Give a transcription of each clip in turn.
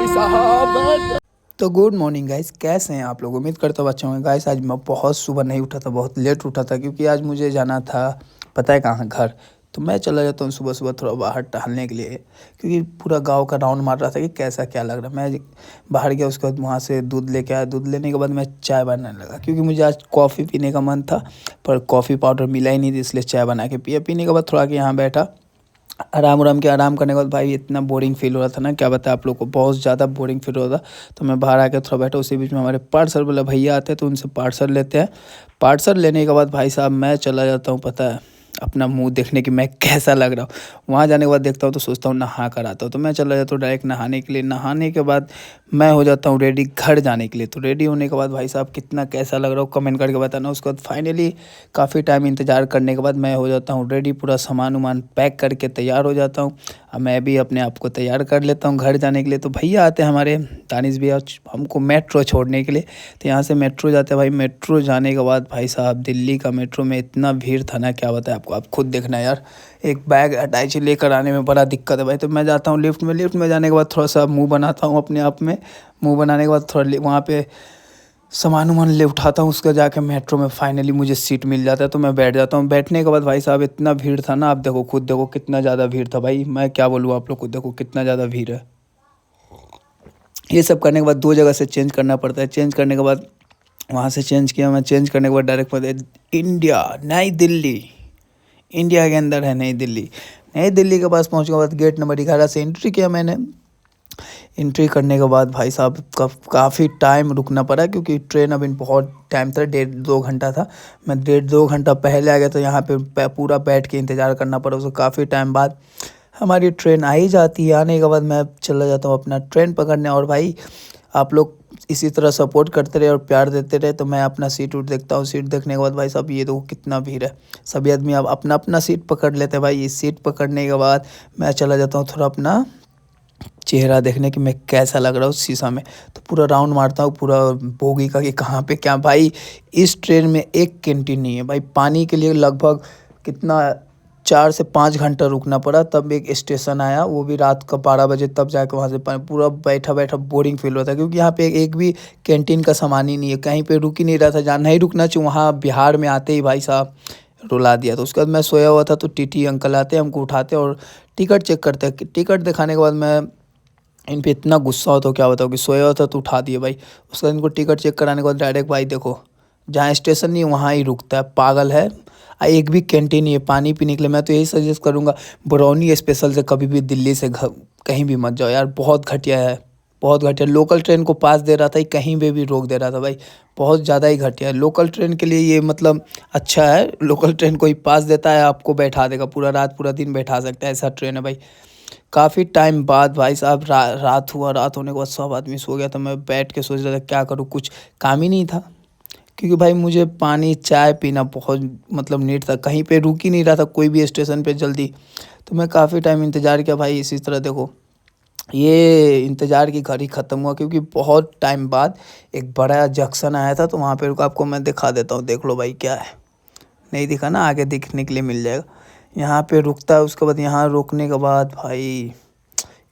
भाई साहब। तो गुड मॉर्निंग गाइस, कैसे हैं आप लोग? उम्मीद करता हूँ अच्छे होंगे। गाइस आज मैं बहुत सुबह नहीं उठा था, बहुत लेट उठा था क्योंकि आज मुझे जाना था, पता है कहाँ? घर। तो मैं चला जाता हूँ सुबह सुबह थोड़ा बाहर टहलने के लिए, क्योंकि पूरा गांव का राउंड मार रहा था कि कैसा क्या लग रहा है। मैं बाहर गया, उसके बाद वहाँ से दूध लेके आया। दूध लेने के बाद मैं चाय बनाने लगा, क्योंकि मुझे आज कॉफ़ी पीने का मन था, पर कॉफ़ी पाउडर मिला ही नहीं था, इसलिए चाय बना के पिया। पीने के बाद थोड़ा के यहाँ बैठा, आराम करने के बाद भाई इतना बोरिंग फील हो रहा था ना, क्या बताया आप लोग को, बहुत ज़्यादा बोरिंग फील हो रहा था। तो मैं बाहर आकर थोड़ा बैठा, उसी बीच में हमारे पार्सल वाला भैया आते हैं, तो उनसे पार्सल लेते हैं। पार्सल लेने के बाद भाई साहब मैं चला जाता हूँ, पता है, अपना मुंह देखने की मैं कैसा लग रहा हूँ। वहाँ जाने के बाद देखता हूँ तो सोचता हूँ नहा कर आता हूँ, तो मैं चला जाता हूँ डायरेक्ट नहाने के लिए। नहाने के बाद मैं हो जाता हूँ रेडी घर जाने के लिए। तो रेडी होने के बाद भाई साहब कितना कैसा लग रहा हो कमेंट करके बताना। उसके बाद फाइनली काफ़ी टाइम इंतज़ार करने के बाद मैं हो जाता हूँ रेडी, पूरा सामान वामान पैक करके तैयार हो जाता हूँ। अब मैं भी अपने आप को तैयार कर लेता हूँ घर जाने के लिए। तो भैया आते हैं हमारे, दानिश भैया, हमको मेट्रो छोड़ने के लिए। तो यहाँ से मेट्रो जाते हैं भाई। मेट्रो जाने के बाद भाई साहब दिल्ली का मेट्रो में इतना भीड़ था ना, क्या बताएं आपको, आप खुद देखना यार। एक बैग अटैच लेकर आने में बड़ा दिक्कत है भाई। तो मैं जाता हूँ लिफ्ट में। लिफ्ट में जाने के बाद थोड़ा सा मुँह बनाता हूँ अपने आप में। मुँह बनाने के बाद थोड़ा वहाँ पे सामान वामान ले उठाता हूँ। उसका जाके मेट्रो में फाइनली मुझे सीट मिल जाता है, तो मैं बैठ जाता हूँ। बैठने के बाद भाई साहब इतना भीड़ था ना, आप देखो, खुद देखो कितना ज़्यादा भीड़ था भाई। मैं क्या बोलूँ आप लोग को, देखो कितना ज़्यादा भीड़ है। ये सब करने के बाद 2 जगह से चेंज करना पड़ता है। चेंज करने के बाद वहाँ से चेंज किया मैं। चेंज करने के बाद डायरेक्ट पता इंडिया, नई दिल्ली। इंडिया के अंदर है नई दिल्ली। नई दिल्ली के पास पहुँचने के बाद गेट नंबर 11 से एंट्री किया मैंने। एंट्री करने के बाद भाई साहब काफ़ी टाइम रुकना पड़ा, क्योंकि ट्रेन अभी बहुत टाइम था, 1.5-2 घंटा था। मैं 1.5-2 घंटा पहले आ गया, तो यहाँ पे पूरा बैठ के इंतज़ार करना पड़ा। उसको काफ़ी टाइम बाद हमारी ट्रेन आ ही जाती है। आने के बाद मैं चला जाता हूँ अपना ट्रेन पकड़ने। और भाई आप लोग इसी तरह सपोर्ट करते रहे और प्यार देते रहे, तो मैं अपना सीट उठ देखता हूँ। सीट देखने के बाद भाई साहब ये देखो कितना भीड़ है। सभी आदमी अब अपना अपना सीट पकड़ लेते हैं भाई। इस सीट पकड़ने के बाद मैं चला जाता हूँ थोड़ा अपना चेहरा देखने कि मैं कैसा लग रहा हूँ शीशा में। तो पूरा राउंड मारता हूँ पूरा बोगी का, कि कहाँ पे क्या। भाई इस ट्रेन में एक कैंटीन नहीं है भाई। पानी के लिए लगभग कितना 4 से 5 घंटा रुकना पड़ा, तब एक स्टेशन आया, वो भी रात का 12 बजे, तब जाके वहाँ से पूरा बैठा बैठा बोरिंग फील होता है, क्योंकि यहाँ पे एक भी कैंटीन का सामान ही नहीं है। कहीं पे रुक ही नहीं रहा था, जहाँ नहीं रुकना चाहिए वहाँ बिहार में आते ही भाई साहब रुला दिया। तो उसके बाद मैं सोया हुआ था, तो टीटी अंकल आते, हमको उठाते और टिकट चेक करते। टिकट दिखाने के बाद मैं इन पे इतना गुस्सा हो तो क्या बताओ, कि सोया हुआ था तो उठा दिए भाई। उसके बाद इनको टिकट चेक कराने के बाद डायरेक्ट भाई देखो, जहाँ स्टेशन नहीं वहाँ ही रुकता है, पागल है। एक भी कैंटीन नहीं है पानी पीने के लिए। मैं तो यही सजेस्ट करूँगा, बरौनी स्पेशल से कभी भी दिल्ली से कहीं भी मत जाओ यार, बहुत घटिया है, बहुत घटिया। लोकल ट्रेन को पास दे रहा था, कहीं पे भी रोक दे रहा था भाई, बहुत ज़्यादा ही घटिया है। लोकल ट्रेन के लिए ये मतलब अच्छा है, लोकल ट्रेन को ही पास देता है, आपको बैठा देगा पूरा रात पूरा दिन बैठा सकता है, ऐसा ट्रेन है भाई। काफ़ी टाइम बाद भाई साहब रात हुआ। रात होने के बाद सब आदमी सो गया, तो मैं बैठ के सोच रहा था क्या करूँ, कुछ काम ही नहीं था, क्योंकि भाई मुझे पानी चाय पीना बहुत मतलब नीड था। कहीं पे रुक ही नहीं रहा था कोई भी स्टेशन पे जल्दी। तो मैं काफ़ी टाइम इंतज़ार किया भाई। इसी तरह देखो ये इंतज़ार की घड़ी ख़त्म हुआ, क्योंकि बहुत टाइम बाद एक बड़ा जंक्शन आया था, तो वहाँ पे रुका। आपको मैं दिखा देता हूँ, देख लो भाई क्या है। नहीं दिखा ना, आगे दिखने के लिए मिल जाएगा। यहाँ पे रुकता है, उसके बाद यहाँ रुकने के बाद भाई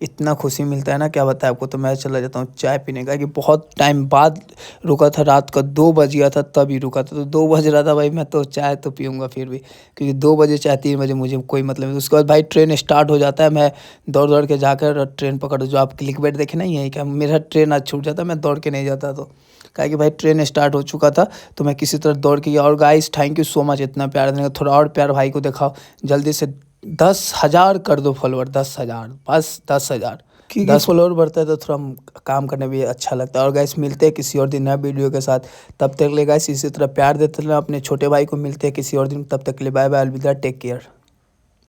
इतना खुशी मिलता है ना, क्या बताया आपको। तो मैं चला जाता हूँ चाय पीने का, कि बहुत टाइम बाद रुका था, रात का 2 बज गया था तभी रुका था। तो 2 बज रहा था भाई, मैं तो चाय तो पीऊँगा फिर भी, क्योंकि 2 बजे चाहे 3 बजे मुझे कोई मतलब नहीं। उसके बाद भाई ट्रेन स्टार्ट हो जाता है, मैं दौड़ दौड़ के जाकर ट्रेन पकड़, जो आप क्लिक बैठ देखे ना, यही क्या मेरा ट्रेन आज छूट जाता, मैं दौड़ के नहीं जाता। तो कहा कि भाई ट्रेन स्टार्ट हो चुका था, तो मैं किसी तरह दौड़ के गया। और guys thank you so much इतना प्यार देने का। थोड़ा और प्यार भाई को दिखाओ जल्दी से। 10,000 कर दो फॉलोअर, 10,000, बस 10,000। कि 10 फॉलोअर बढ़ता है तो थोड़ा काम करने भी अच्छा लगता है। और गाइस मिलते हैं किसी और दिन नया वीडियो के साथ, तब तक ले गाइस इसी तरह प्यार देते रहना अपने छोटे भाई को। मिलते हैं किसी और दिन, तब तक के लिए बाय बाय, अलविदा, टेक केयर।